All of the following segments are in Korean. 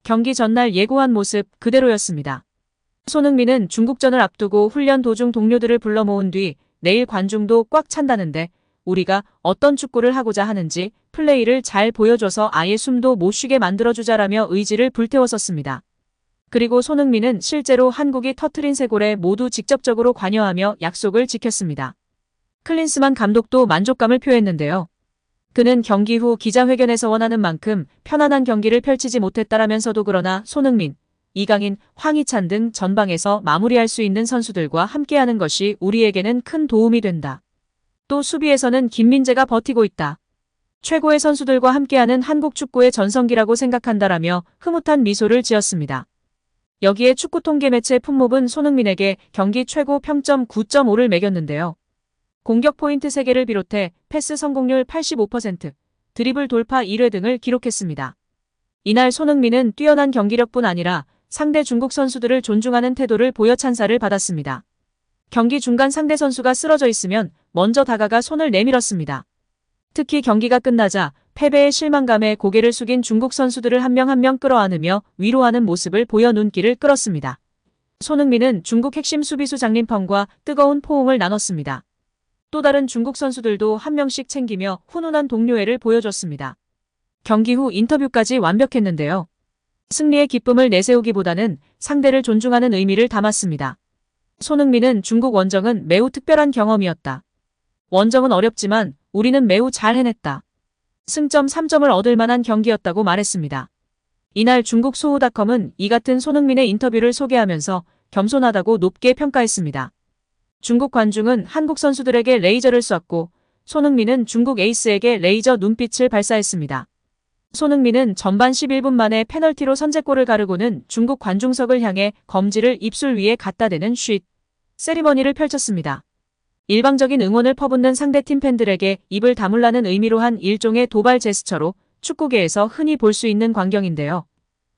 경기 전날 예고한 모습 그대로였습니다. 손흥민은 중국전을 앞두고 훈련 도중 동료들을 불러 모은 뒤 내일 관중도 꽉 찬다는데 우리가 어떤 축구를 하고자 하는지 플레이를 잘 보여줘서 아예 숨도 못 쉬게 만들어주자라며 의지를 불태웠었습니다. 그리고 손흥민은 실제로 한국이 터트린 세 골에 모두 직접적으로 관여하며 약속을 지켰습니다. 클린스만 감독도 만족감을 표했는데요. 그는 경기 후 기자회견에서 원하는 만큼 편안한 경기를 펼치지 못했다라면서도 그러나 손흥민, 이강인, 황희찬 등 전방에서 마무리할 수 있는 선수들과 함께하는 것이 우리에게는 큰 도움이 된다. 또 수비에서는 김민재가 버티고 있다. 최고의 선수들과 함께하는 한국 축구의 전성기라고 생각한다라며 흐뭇한 미소를 지었습니다. 여기에 축구 통계 매체 품목은 손흥민에게 경기 최고 평점 9.5를 매겼는데요. 공격 포인트 3개를 비롯해 패스 성공률 85%, 드리블 돌파 1회 등을 기록했습니다. 이날 손흥민은 뛰어난 경기력뿐 아니라 상대 중국 선수들을 존중하는 태도를 보여 찬사를 받았습니다. 경기 중간 상대 선수가 쓰러져 있으면 먼저 다가가 손을 내밀었습니다. 특히 경기가 끝나자 패배의 실망감에 고개를 숙인 중국 선수들을 한 명 한 명 끌어안으며 위로하는 모습을 보여 눈길을 끌었습니다. 손흥민은 중국 핵심 수비수 장림펑과 뜨거운 포옹을 나눴습니다. 또 다른 중국 선수들도 한 명씩 챙기며 훈훈한 동료애를 보여줬습니다. 경기 후 인터뷰까지 완벽했는데요. 승리의 기쁨을 내세우기보다는 상대를 존중하는 의미를 담았습니다. 손흥민은 중국 원정은 매우 특별한 경험이었다. 원정은 어렵지만 우리는 매우 잘 해냈다. 승점 3점을 얻을 만한 경기였다고 말했습니다. 이날 중국 소우닷컴은 이 같은 손흥민의 인터뷰를 소개하면서 겸손하다고 높게 평가했습니다. 중국 관중은 한국 선수들에게 레이저를 쐈고 손흥민은 중국 에이스에게 레이저 눈빛을 발사했습니다. 손흥민은 전반 11분 만에 페널티로 선제골을 가르고는 중국 관중석을 향해 검지를 입술 위에 갖다 대는 쉿 세리머니를 펼쳤습니다. 일방적인 응원을 퍼붓는 상대팀 팬들에게 입을 다물라는 의미로 한 일종의 도발 제스처로 축구계에서 흔히 볼 수 있는 광경인데요.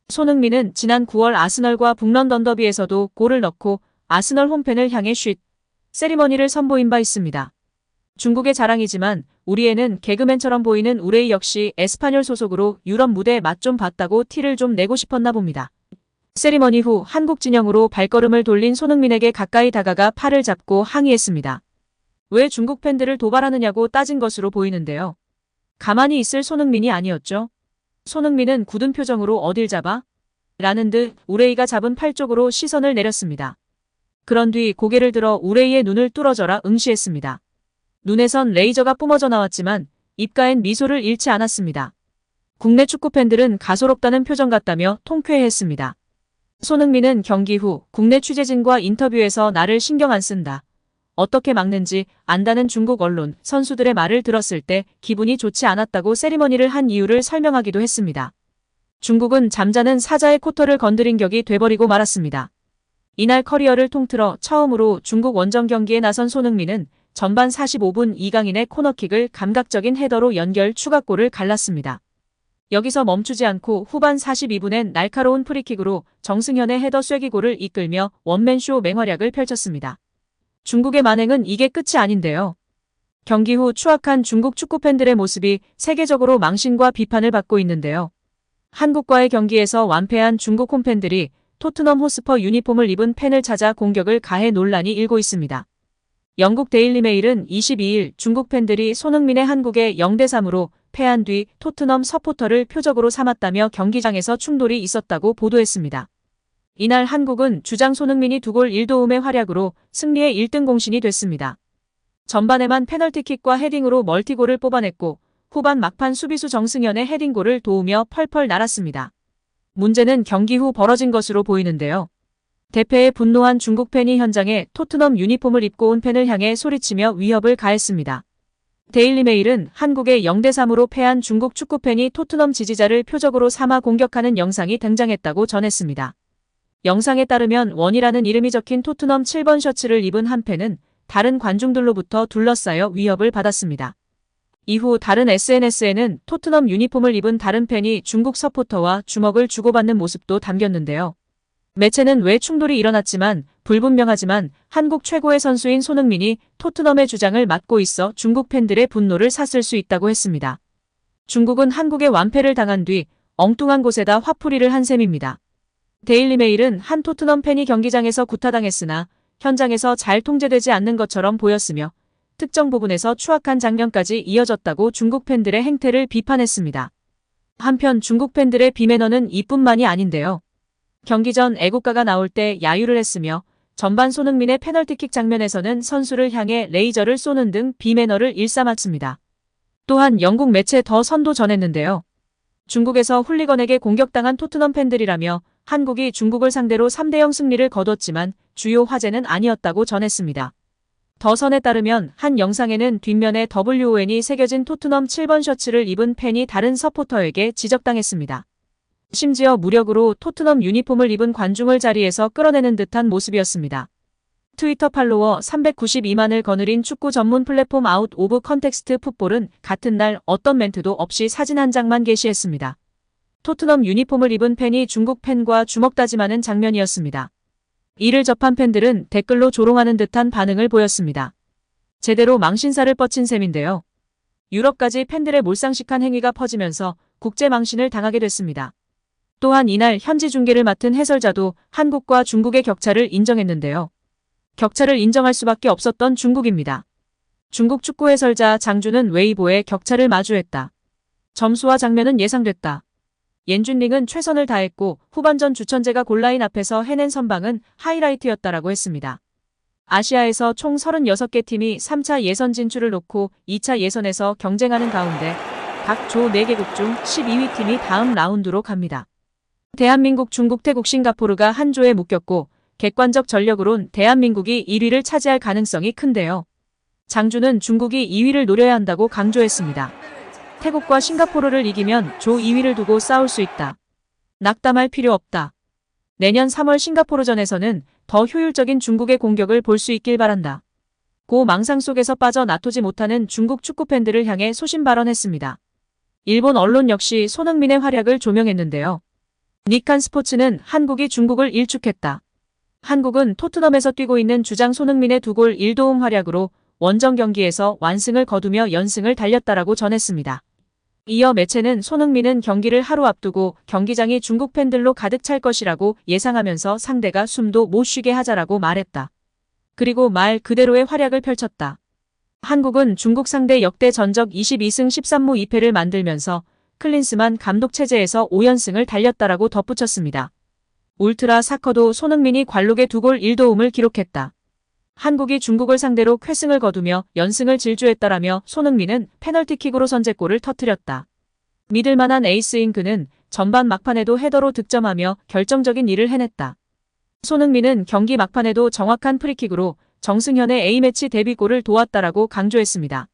손흥민은 지난 9월 아스널과 북런던 더비에서도 골을 넣고 아스널 홈팬을 향해 쉿 세리머니를 선보인 바 있습니다. 중국의 자랑이지만 우리에는 개그맨처럼 보이는 우레이 역시 에스파뇰 소속으로 유럽 무대 맛 좀 봤다고 티를 좀 내고 싶었나 봅니다. 세리머니 후 한국 진영으로 발걸음을 돌린 손흥민에게 가까이 다가가 팔을 잡고 항의했습니다. 왜 중국 팬들을 도발하느냐고 따진 것으로 보이는데요. 가만히 있을 손흥민이 아니었죠. 손흥민은 굳은 표정으로 어딜 잡아? 라는 듯 우레이가 잡은 팔 쪽으로 시선을 내렸습니다. 그런 뒤 고개를 들어 우레이의 눈을 뚫어져라 응시했습니다. 눈에선 레이저가 뿜어져 나왔지만 입가엔 미소를 잃지 않았습니다. 국내 축구 팬들은 가소롭다는 표정 같다며 통쾌해했습니다. 손흥민은 경기 후 국내 취재진과 인터뷰에서 나를 신경 안 쓴다. 어떻게 막는지 안다는 중국 언론, 선수들의 말을 들었을 때 기분이 좋지 않았다고 세리머니를 한 이유를 설명하기도 했습니다. 중국은 잠자는 사자의 코털을 건드린 격이 돼버리고 말았습니다. 이날 커리어를 통틀어 처음으로 중국 원정 경기에 나선 손흥민은 전반 45분 이강인의 코너킥을 감각적인 헤더로 연결 추가골을 갈랐습니다. 여기서 멈추지 않고 후반 42분엔 날카로운 프리킥으로 정승현의 헤더 쐐기골을 이끌며 원맨쇼 맹활약을 펼쳤습니다. 중국의 만행은 이게 끝이 아닌데요. 경기 후 추악한 중국 축구팬들의 모습이 세계적으로 망신과 비판을 받고 있는데요. 한국과의 경기에서 완패한 중국 홈팬들이 토트넘 호스퍼 유니폼을 입은 팬을 찾아 공격을 가해 논란이 일고 있습니다. 영국 데일리 메일은 22일 중국 팬들이 손흥민의 한국에 0대3으로 패한 뒤 토트넘 서포터를 표적으로 삼았다며 경기장에서 충돌이 있었다고 보도했습니다. 이날 한국은 주장 손흥민이 2골 1도움의 활약으로 승리의 1등 공신이 됐습니다. 전반에만 페널티킥과 헤딩으로 멀티골을 뽑아냈고 후반 막판 수비수 정승현의 헤딩골을 도우며 펄펄 날았습니다. 문제는 경기 후 벌어진 것으로 보이는데요. 대패에 분노한 중국 팬이 현장에 토트넘 유니폼을 입고 온 팬을 향해 소리치며 위협을 가했습니다. 데일리 메일은 한국에 0대3으로 패한 중국 축구팬이 토트넘 지지자를 표적으로 삼아 공격하는 영상이 등장했다고 전했습니다. 영상에 따르면 원이라는 이름이 적힌 토트넘 7번 셔츠를 입은 한 팬은 다른 관중들로부터 둘러싸여 위협을 받았습니다. 이후 다른 SNS에는 토트넘 유니폼을 입은 다른 팬이 중국 서포터와 주먹을 주고받는 모습도 담겼는데요. 매체는 왜 충돌이 일어났지만 불분명하지만 한국 최고의 선수인 손흥민이 토트넘의 주장을 맡고 있어 중국 팬들의 분노를 샀을 수 있다고 했습니다. 중국은 한국에 완패를 당한 뒤 엉뚱한 곳에다 화풀이를 한 셈입니다. 데일리메일은 한 토트넘 팬이 경기장에서 구타당했으나 현장에서 잘 통제되지 않는 것처럼 보였으며 특정 부분에서 추악한 장면까지 이어졌다고 중국 팬들의 행태를 비판했습니다. 한편 중국 팬들의 비매너는 이뿐만이 아닌데요. 경기 전 애국가가 나올 때 야유를 했으며 전반 손흥민의 페널티킥 장면에서는 선수를 향해 레이저를 쏘는 등 비매너를 일삼았습니다. 또한 영국 매체 더 선도 전했는데요. 중국에서 훌리건에게 공격당한 토트넘 팬들이라며 한국이 중국을 상대로 3대0 승리를 거뒀지만 주요 화제는 아니었다고 전했습니다. 더 선에 따르면 한 영상에는 뒷면에 WON이 새겨진 토트넘 7번 셔츠를 입은 팬이 다른 서포터에게 지적당했습니다. 심지어 무력으로 토트넘 유니폼을 입은 관중을 자리에서 끌어내는 듯한 모습이었습니다. 트위터 팔로워 392만을 거느린 축구 전문 플랫폼 아웃 오브 컨텍스트 풋볼은 같은 날 어떤 멘트도 없이 사진 한 장만 게시했습니다. 토트넘 유니폼을 입은 팬이 중국 팬과 주먹다짐하는 장면이었습니다. 이를 접한 팬들은 댓글로 조롱하는 듯한 반응을 보였습니다. 제대로 망신살을 뻗친 셈인데요. 유럽까지 팬들의 몰상식한 행위가 퍼지면서 국제 망신을 당하게 됐습니다. 또한 이날 현지 중계를 맡은 해설자도 한국과 중국의 격차를 인정했는데요. 격차를 인정할 수밖에 없었던 중국입니다. 중국 축구 해설자 장준은 웨이보에 격차를 마주했다. 점수와 장면은 예상됐다. 옌준링은 최선을 다했고 후반전 주천재가 골라인 앞에서 해낸 선방은 하이라이트였다라고 했습니다. 아시아에서 총 36개 팀이 3차 예선 진출을 놓고 2차 예선에서 경쟁하는 가운데 각 조 4개국 중 12위 팀이 다음 라운드로 갑니다. 대한민국, 중국, 태국, 싱가포르가 한 조에 묶였고 객관적 전력으론 대한민국이 1위를 차지할 가능성이 큰데요. 장준은 중국이 2위를 노려야 한다고 강조했습니다. 태국과 싱가포르를 이기면 조 2위를 두고 싸울 수 있다. 낙담할 필요 없다. 내년 3월 싱가포르전에서는 더 효율적인 중국의 공격을 볼 수 있길 바란다. 고 망상 속에서 빠져나오지 못하는 중국 축구팬들을 향해 소신 발언했습니다. 일본 언론 역시 손흥민의 활약을 조명했는데요. 니칸 스포츠는 한국이 중국을 일축했다. 한국은 토트넘에서 뛰고 있는 주장 손흥민의 2골 1도움 활약으로 원정 경기에서 완승을 거두며 연승을 달렸다라고 전했습니다. 이어 매체는 손흥민은 경기를 하루 앞두고 경기장이 중국 팬들로 가득 찰 것이라고 예상하면서 상대가 숨도 못 쉬게 하자라고 말했다. 그리고 말 그대로의 활약을 펼쳤다. 한국은 중국 상대 역대 전적 22승 13무 2패를 만들면서 클린스만 감독 체제에서 5연승을 달렸다라고 덧붙였습니다. 울트라 사커도 손흥민이 관록의 2골 1도움을 기록했다. 한국이 중국을 상대로 쾌승을 거두며 연승을 질주했다라며 손흥민은 페널티킥으로 선제골을 터뜨렸다. 믿을만한 에이스인 그는 전반 막판에도 헤더로 득점하며 결정적인 일을 해냈다. 손흥민은 경기 막판에도 정확한 프리킥으로 정승현의 A매치 데뷔골을 도왔다라고 강조했습니다.